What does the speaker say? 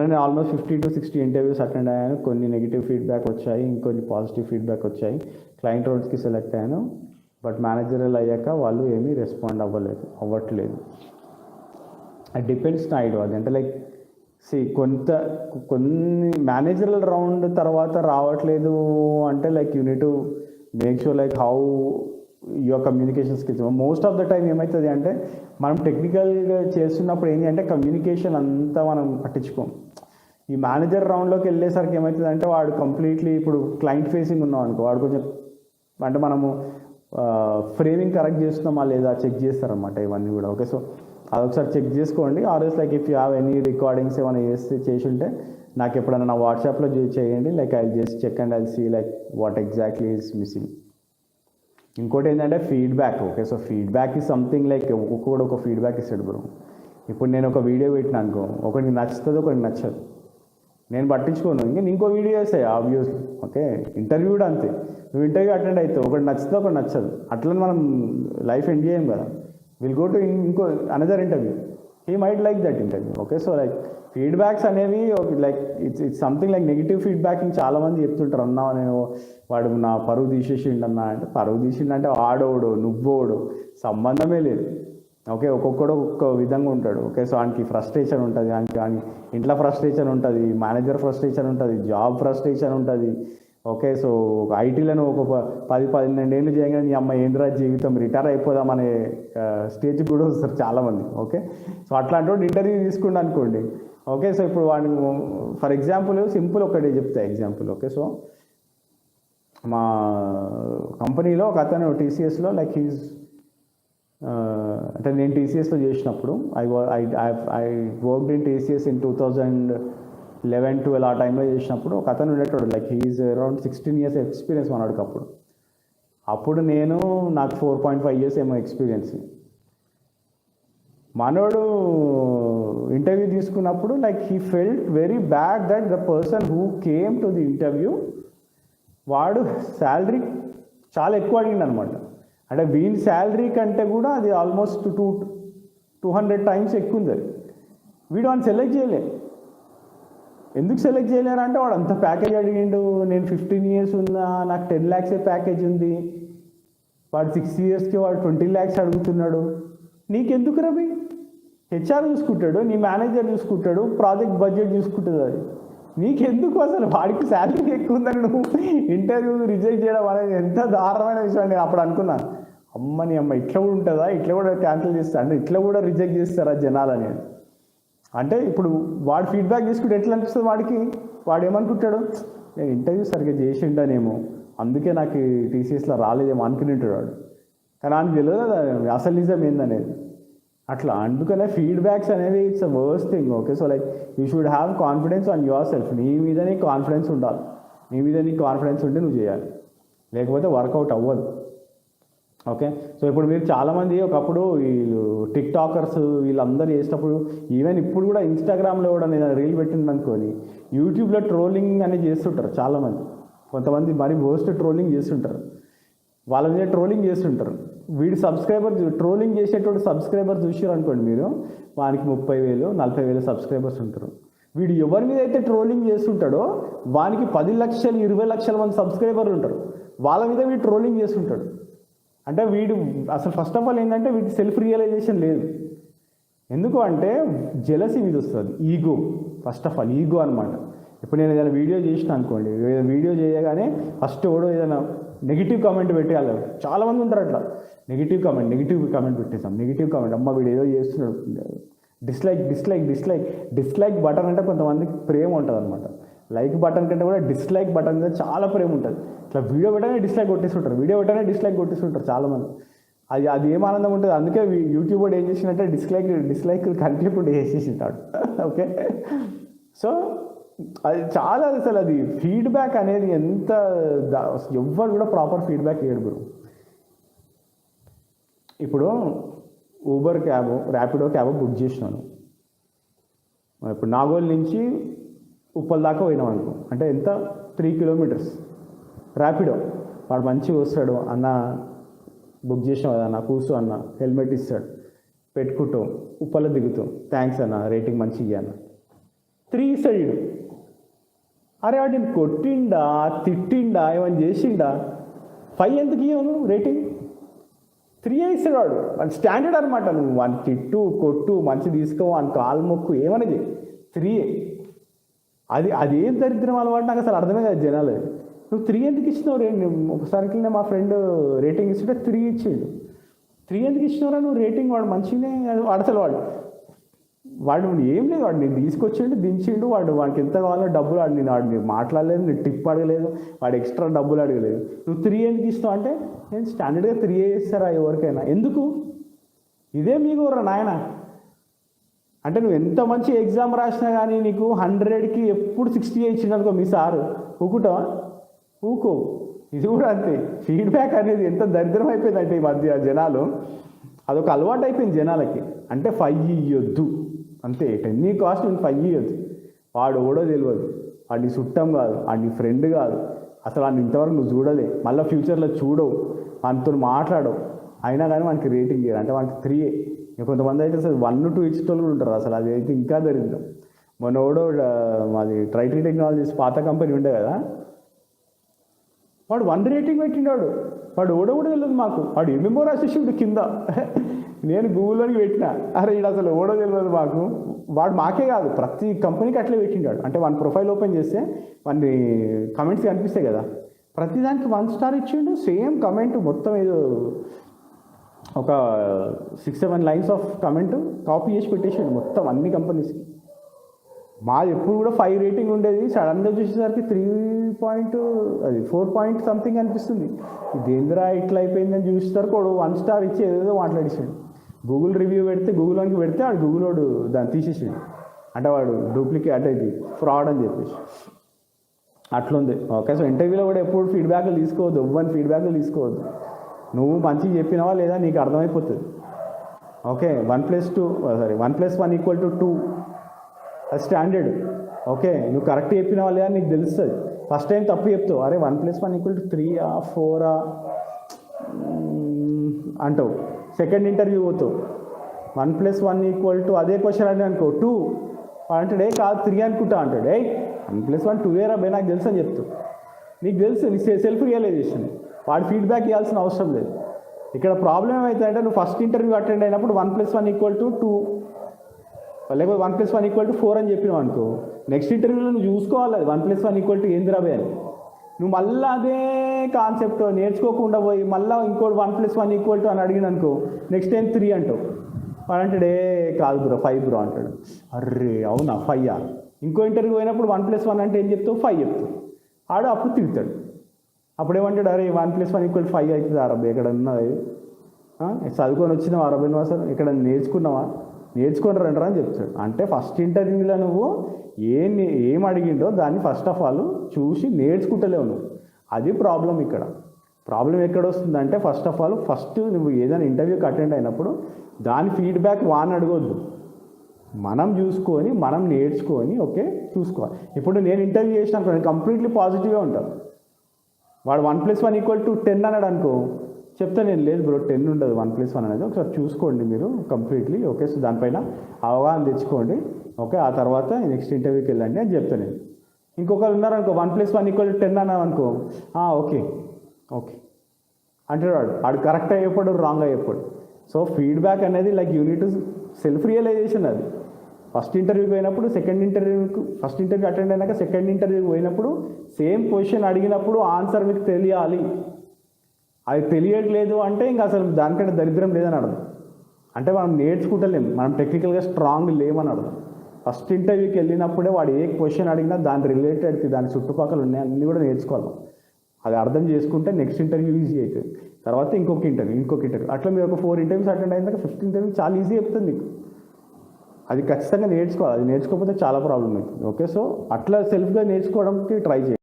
నేను almost 50 to 60 interviews attend అయ్యాను. కొన్ని నెగిటివ్ ఫీడ్బ్యాక్ వచ్చాయి, ఇంకొన్ని పాజిటివ్ ఫీడ్బ్యాక్ వచ్చాయి. క్లయింట్ రోల్స్కి సెలెక్ట్ అయ్యాను. బట్ మేనేజరల్ అయ్యాక వాళ్ళు ఏమీ రెస్పాండ్ అవ్వట్లేదు. అది డిపెండ్స్ నా ఐడియా. అది అంటే లైక్ కొన్ని మేనేజరల్ రౌండ్ తర్వాత రావట్లేదు అంటే like you need to make sure like how your communication skills. Most of the time ఏమవుతుంది అంటే మనం టెక్నికల్గా చేస్తున్నప్పుడు ఏంటి అంటే కమ్యూనికేషన్ అంతా మనం పట్టించుకోం. ఈ మేనేజర్ రౌండ్లోకి వెళ్ళేసరికి ఏమవుతుంది అంటే వాడు కంప్లీట్లీ ఇప్పుడు క్లయింట్ ఫేసింగ్ ఉన్నాం అనుకో, వాడు కొంచెం అంటే మనము ఫ్రేమింగ్ కరెక్ట్ చేస్తున్నామా లేదా చెక్ చేస్తారనమాట ఇవన్నీ కూడా. ఓకే, సో అదొకసారి చెక్ చేసుకోండి. ఆర్ఎస్ like if you have any recordings ఏమైనా చేసి ఉంటే నాకు ఎప్పుడైనా నా వాట్సాప్లో చేయండి. Like I just check and I see like what exactly is missing. ఇంకోటి ఏంటంటే feedback. Okay, so feedback is something like ఒక్కొక్కడు ఒక ఫీడ్బ్యాక్ ఇస్తాడు బ్రో. ఇప్పుడు నేను ఒక వీడియో పెట్టినా అనుకో, ఒకటి నచ్చుతుంది ఒకటి నచ్చదు, నేను పట్టించుకోను, ఇంకా ఇంకో వీడియో వేస్తాయి ఆబ్వియస్లీ. ఓకే, ఇంటర్వ్యూ కూడా అంతే. నువ్వు ఇంటర్వ్యూ అటెండ్ అవుతావు, ఒకటి నచ్చితే ఒకటి నచ్చదు, అట్లా మనం లైఫ్ ఎండ్ చేయం కదా. విల్ గో టు ఇంకో another interview, he might like that interview. Okay, so like feedbacks అనేవి like it's something like negative feedback చాలామంది చెప్తుంటారు. అన్నా నేను వాడు నా పరువు తీసేసిండు అన్నా అంటే, పరువు తీసిండంటే ఆడోడు నువ్వోడు సంబంధమే లేదు. ఓకే, ఒక్కొక్కడు ఒక్కొక్క విధంగా ఉంటాడు. ఓకే, సో ఆయనకి ఫ్రస్ట్రేషన్ ఉంటుంది, ఆయన ఇంట్లో ఫ్రస్ట్రేషన్ ఉంటుంది, మేనేజర్ ఫ్రస్ట్రేషన్ ఉంటుంది, జాబ్ ఫ్రస్ట్రేషన్ ఉంటుంది. ఓకే, సో ఐటీలను ఒక 10-12 ఏళ్ళు చేయగానే నీ అమ్మ ఏంద్రా జీవితం రిటైర్ అయిపోదామనే స్టేజ్కి కూడా వస్తారు చాలామంది. ఓకే, సో అట్లాంటి వాడు ఇంటర్వ్యూ తీసుకుంటా అనుకోండి. ఓకే, సో ఇప్పుడు వాడిని ఫర్ ఎగ్జాంపుల్ సింపుల్ ఒకటి చెప్తా ఎగ్జాంపుల్. ఓకే, సో మా కంపెనీలో ఒక అతను టీసీఎస్లో లైక్ అంటే నేను టీసీఎస్లో చేసినప్పుడు I worked in TCS in 2011-12 ఆ టైంలో చేసినప్పుడు ఒక అతను ఉండేటోడు like he's around 16 years experience మనోడికి. అప్పుడు నాకు 4.5 years ఏమో ఎక్స్పీరియన్స్. మనోడు ఇంటర్వ్యూ తీసుకున్నప్పుడు like he felt very bad that the person who came to the interview వాడు శాలరీ చాలా ఎక్కువ అడిగిండు అనమాట. అంటే వీని శాలరీ కంటే కూడా అది ఆల్మోస్ట్ 200 times ఎక్కువ ఉంది. వీడు వాడిని సెలెక్ట్ చేయలే. ఎందుకు సెలెక్ట్ చేయలేరు అంటే వాడు అంత ప్యాకేజ్ అడిగిండు. నేను 15 years ఉన్నా, నాకు 10 lakhs ప్యాకేజ్ ఉంది. వాడు 6 yearsకి వాడు 20 lakhs అడుగుతున్నాడు. నీకెందుకు రవి? హెచ్ఆర్ చూసుకుంటాడు, నీ మేనేజర్ చూసుకుంటాడు, ప్రాజెక్ట్ బడ్జెట్ చూసుకుంటుంది. అది నీకెందుకు? అసలు వాడికి శాలరీ ఎక్కువ ఉందని నువ్వు ఇంటర్వ్యూ రిజెక్ట్ చేయడం అనేది ఎంత దారుణమైన విషయం. నేను అప్పుడు అనుకున్నాను, అమ్మని అమ్మ ఇట్లా కూడా ఉంటుందా, ఇట్లా కూడా క్యాన్సిల్ చేస్తా అంటే ఇట్లా కూడా రిజెక్ట్ చేస్తారా జనాలు అనేది. అంటే ఇప్పుడు వాడు ఫీడ్బ్యాక్ తీసుకుంటే ఎట్లా అనిపిస్తుంది వాడికి? వాడు ఏమనుకుంటాడు, నేను ఇంటర్వ్యూ సరిగ్గా చేసిండానేమో అందుకే నాకు టీసీఎస్లో రాలేదేమో అనుకుని ఉంటాడు వాడు. కానీ ఆయనకు తెలియదు అసలు నిజం ఏందనేది. అట్లా అందుకనే ఫీడ్బ్యాక్స్ అనేవి it's a worst thing. Okay, so like you should have confidence on your self. నీ మీద నీకు కాన్ఫిడెన్స్ ఉండాలి. నీ మీద నీకు కాన్ఫిడెన్స్ ఉంటే నువ్వు చేయాలి, లేకపోతే వర్కౌట్ అవ్వదు. ఓకే, సో ఇప్పుడు మీరు చాలామంది ఒకప్పుడు వీళ్ళు టిక్ టాకర్స్ వీళ్ళందరూ చేసినప్పుడు, ఈవెన్ ఇప్పుడు కూడా ఇన్స్టాగ్రామ్లో కూడా నేను రీల్ పెట్టిందనుకొని యూట్యూబ్లో ట్రోలింగ్ అనేది చేస్తుంటారు చాలామంది. కొంతమంది మరి వర్స్ట్ ట్రోలింగ్ చేస్తుంటారు, వాళ్ళ మీద ట్రోలింగ్ చేస్తుంటారు. వీడి సబ్స్క్రైబర్ ట్రోలింగ్ చేసేటోడు సబ్స్క్రైబర్ చూసారు అనుకోండి మీరు, వానికి 30,000-40,000 సబ్స్క్రైబర్స్ ఉంటారు. వీడు ఎవరి మీద అయితే ట్రోలింగ్ చేస్తుంటాడో వానికి 10 లక్షలు 20 లక్షల మంది సబ్స్క్రైబర్లు ఉంటారు. వాళ్ళ మీద వీడు ట్రోలింగ్ చేస్తుంటాడు. అంటే వీడు అసలు ఫస్ట్ ఆఫ్ ఆల్ ఏంటంటే వీడి సెల్ఫ్ రియలైజేషన్ లేదు. ఎందుకు అంటే జెలసీ మీద వస్తుంది, ego. First of all ego అనమాట. ఇప్పుడు నేను ఏదైనా వీడియో చేసిన అనుకోండి, వీడియో చేయగానే ఫస్ట్ ఎవడో ఏదైనా నెగిటివ్ కామెంట్ పెట్టేయాలి. చాలామంది ఉంటారు అట్లా, నెగిటివ్ కామెంట్ పెట్టేసాం. నెగిటివ్ కామెంట్, అమ్మ వీడు ఏదో చేస్తున్నాడు, డిస్లైక్ బటన్ అంటే కొంతమందికి ప్రేమ ఉంటుంది అనమాట. లైక్ బటన్ కంటే కూడా డిస్లైక్ బటన్ మీద చాలా ప్రేమ ఉంటుంది. ఇట్లా వీడియో పెట్టనే డిస్లైక్ కొట్టేస్తుంటారు చాలామంది. అది ఏం ఆనందం ఉంటుంది. అందుకే యూట్యూబ్ కూడా ఏం చేసినట్టే డిస్లైక్ కంటిన్యూ చేసేసింటాడు. ఓకే, సో అది చాలా అసలు అది ఫీడ్బ్యాక్ అనేది ఎంత ఎవ్వరు కూడా ప్రాపర్ ఫీడ్బ్యాక్ ఇవ్వడు బ్రో. ఇప్పుడు Uber cab, Rapido cab book చేసినాను. ఇప్పుడు నాగోల్ నుంచి ఉప్పల్ దాకా పోయినాం అనుకో, అంటే ఎంత 3 kilometers. ర్యాపిడో వాడు మంచిగా వస్తాడు, అన్న బుక్ చేసినావు కదా అన్న, కూర్చో అన్న, హెల్మెట్ ఇస్తాడు, పెట్టుకుంటాం, ఉప్పల్లో దిగుతాం, థ్యాంక్స్ అన్న, రేటింగ్ మంచిగా అన్న. 3 ఇస్తాడు వీడు. అరే వాడు నేను కొట్టిండా, తిట్టిండా, ఏమైనా చేసిండా, 5 ఎందుకు ఇవ్వను రేటింగ్? 3 ఇస్తాడు వాడు. వాడు స్టాండర్డ్ అనమాట. నువ్వు వాడిని తిట్టు, కొట్టు, మంచి తీసుకో, వాని కాలు మొక్కు, ఏమనేది 3. అదేం దరిద్రం అలవాటు నాకు అసలు అర్థమే కాదు జనాలు. నువ్వు 3 ఎందుకు ఇచ్చినావు? ఒకసారికి మా ఫ్రెండ్ రేటింగ్ ఇస్తుంటే 3 ఇచ్చిండు. 3 ఎందుకు ఇచ్చినావురా నువ్వు రేటింగ్? వాడు మంచిగానే అసలు వాడు ఏం లేదు, వాడు నేను తీసుకొచ్చిండు, దించిండు, వాడికి ఎంత కావాలో డబ్బులు వాడిని మాట్లాడలేదు, నేను టిప్ అడగలేదు, వాడు ఎక్స్ట్రా డబ్బులు అడగలేదు. నువ్వు 3 ఎందుకు ఇస్తావు అంటే, నేను స్టాండర్డ్గా 3 ఇస్తారా ఎవరికైనా? ఎందుకు? ఇదే మీకు నాయన. అంటే నువ్వు ఎంత మంచి ఎగ్జామ్ రాసినా కానీ నీకు 100కి ఎప్పుడు 60 ఇచ్చిననుకో మీ సారు, ఊకుంటావా? ఊకో. ఇది కూడా అంతే. ఫీడ్బ్యాక్ అనేది ఎంత దరిద్రం అయిపోయిందంటే ఈ మధ్య జనాలు, అదొక అలవాటు అయిపోయింది జనాలకి. అంటే 5 ఇవ్వద్దు అంతే, 10 కాస్ట్ నేను 5 ఇవ్వద్దు. వాడు ఓడో తెలియదు, వాడిని చుట్టం కాదు, వాడిని ఫ్రెండ్ కాదు, అసలు వాడిని ఇంతవరకు నువ్వు చూడలే, మళ్ళీ ఫ్యూచర్లో చూడవు, మనతో మాట్లాడవు, అయినా కానీ మనకి రేటింగ్ ఇవ్వరు. అంటే మనకి 3. కొంతమంది అయితే అసలు 1, 2 ఇచ్చేటోళ్ళు ఉంటారు. అసలు అది అయితే ఇంకా దరిద్రం. మొన్నోడో మాది ట్రైటీ టెక్నాలజీస్ పాత కంపెనీ ఉండే కదా, వాడు 1 రేటింగ్ పెట్టినాడు. వాడు ఓడో కూడా తెలియదు మాకు, వాడు ఏమేమో రాసేసిండు కింద. నేను గూగుల్లోకి పెట్టిన, అరే వీడు అసలు ఓడో తెలియదు మాకు. వాడు మాకే కాదు, ప్రతి కంపెనీకి అట్లే పెట్టిండాడు. అంటే వాడి ప్రొఫైల్ ఓపెన్ చేస్తే వాడిని కమెంట్స్ కనిపిస్తాయి కదా, ప్రతిదానికి 1 స్టార్ ఇచ్చిండు. సేమ్ కమెంట్ మొత్తం ఏదో ఒక 6-7 లైన్స్ ఆఫ్ కమెంట్ కాపీ చేసి పెట్టేసాడు మొత్తం అన్ని కంపెనీస్కి. మాది ఎప్పుడు కూడా 5 రేటింగ్ ఉండేది, సడన్గా చూసేసరికి 4 పాయింట్ సంథింగ్ అనిపిస్తుంది. ఇదేంద్రా ఇట్లా అయిపోయిందని చూసేసరికి వాడు 1 స్టార్ ఇచ్చి ఏదేదో మాట్లాడేసాడు. గూగుల్ రివ్యూ పెడితే, గూగుల్లోకి పెడితే వాడు గూగుల్ వాడు దాన్ని తీసేసాడు. అంటే వాడు డూప్లికేట్, అంటే ఇది ఫ్రాడ్ అని చెప్పేసి అట్లుంది. ఓకే, సో ఇంటర్వ్యూలో కూడా ఎప్పుడు ఫీడ్బ్యాక్లు తీసుకోవద్దు, ఎవ్వని ఫీడ్బ్యాక్లు తీసుకోవద్దు. నువ్వు మంచిగా చెప్పినావా లేదా నీకు అర్థమైపోతుంది. ఓకే, 1+1 = 2 అది స్టాండర్డ్. ఓకే, నువ్వు కరెక్ట్ చెప్పినావా లేదా నీకు తెలుస్తుంది. ఫస్ట్ టైం తప్పు చెప్తావు, అరే 1+1 = 3 4 అంటావు. సెకండ్ ఇంటర్వ్యూ పోతావు, 1+1 అదే క్వశ్చన్ అని అనుకో 2 అంటాడు, కాదు 3 అనుకుంటా అంటాడు. 1+1 2 బే నాకు తెలుసు అని చెప్తావు. నీకు తెలుసు, నీ సెల్ఫ్ రియలైజేషన్. వాడు ఫీడ్బ్యాక్ ఇవ్వాల్సిన అవసరం లేదు. ఇక్కడ ప్రాబ్లం ఏమవుతుందంటే, నువ్వు ఫస్ట్ ఇంటర్వ్యూ అటెండ్ అయినప్పుడు 1+1 = 2 లేకపోతే 1+1 = 4 అని చెప్పినావు అనుకో, నెక్స్ట్ ఇంటర్వ్యూలో నువ్వు చూసుకోవాలి అది 1+1 ఏందిరా బే అని. నువ్వు మళ్ళీ అదే కాన్సెప్ట్ నేర్చుకోకుండా పోయి మళ్ళీ ఇంకోటి 1+1 అని అడిగిన అనుకో, నెక్స్ట్ టైం 3 అంటావు. వాడు అంటాడు, కాదు బ్రో 5 బ్రో అంటాడు. అర్రే అవునా 5? ఇంకో ఇంటర్వ్యూ పోయినప్పుడు 1+1 అంటే ఏం చెప్తావు? 5 చెప్తావు. ఆడు అప్పుడు తిరుగుతాడు. అప్పుడేమంటాడు, అరే 1+1 = 5 అవుతుంది అరబై, ఎక్కడ ఉన్నది చదువుకొని వచ్చినావా అరబై అసలు ఇక్కడ నేర్చుకున్నావా? నేర్చుకొని రండి అని చెప్తాడు. అంటే ఫస్ట్ ఇంటర్వ్యూలో నువ్వు ఏం అడిగిండో దాన్ని ఫస్ట్ ఆఫ్ ఆల్ చూసి నేర్చుకుంటలేవు నువ్వు. అది ప్రాబ్లం. ఇక్కడ ప్రాబ్లం ఎక్కడ వస్తుందంటే, ఫస్ట్ నువ్వు ఏదైనా ఇంటర్వ్యూకి అటెండ్ అయినప్పుడు దాని ఫీడ్బ్యాక్ వాడిని అడగొద్దు, మనం చూసుకొని మనం నేర్చుకొని ఓకే చూసుకోవాలి. ఇప్పుడు నేను ఇంటర్వ్యూ చేసినాను, కంప్లీట్లీ పాజిటివ్గా ఉంటాను. వాడు 1+1 = 10 అన్నాడు అనుకో, చెప్తా నేను, లేదు బ్రో 10 ఉండదు, 1+1 అనేది ఒకసారి చూసుకోండి మీరు కంప్లీట్లీ. ఓకే, సో దానిపైన అవగాహన తెచ్చుకోండి. ఓకే, ఆ తర్వాత నెక్స్ట్ ఇంటర్వ్యూకి వెళ్ళండి అని చెప్తాను నేను. ఇంకొకరు ఉన్నారనుకో 1+1 = 10 అన్నావు అనుకో, ఓకే అంటే వాడు కరెక్ట్ అయ్యేప్పుడు రాంగ్ అయ్యేప్పుడు. సో ఫీడ్బ్యాక్ అనేది లైక్ యూనిట్ సెల్ఫ్ రియలైజేషన్. అది ఫస్ట్ ఇంటర్వ్యూకి పోయినప్పుడు, ఫస్ట్ ఇంటర్వ్యూ అటెండ్ అయినాక సెకండ్ ఇంటర్వ్యూకి పోయినప్పుడు సేమ్ క్వశ్చన్ అడిగినప్పుడు ఆన్సర్ మీకు తెలియాలి. అది తెలియట్లేదు అంటే ఇంకా అసలు దానికంటే దరిద్రం లేదని అర్థం. అంటే మనం నేర్చుకుంటలేము, మనం టెక్నికల్గా స్ట్రాంగ్ లేమని అర్థం. ఫస్ట్ ఇంటర్వ్యూకి వెళ్ళినప్పుడే వాడు ఏ క్వశ్చన్ అడిగినా దాని రిలేటెడ్, దాని చుట్టుపక్కల ఉన్నాయి అన్నీ కూడా నేర్చుకోవాలి. అది అర్థం చేసుకుంటే నెక్స్ట్ ఇంటర్వ్యూ ఈజీ అవుతుంది. తర్వాత ఇంకొక ఇంటర్వ్యూ అట్లా మీరు ఒక 4 ఇంటర్వ్యూస్ అటెండ్ అయినాక 5th ఇంటర్వ్యూ చాలా ఈజీ చెప్తుంది మీకు. అది ఖచ్చితంగా నేర్చుకోవాలి. అది నేర్చుకోకపోతే చాలా ప్రాబ్లం అవుతుంది. ఓకే, సో అట్లా సెల్ఫ్గా నేర్చుకోవడానికి ట్రై చేయండి.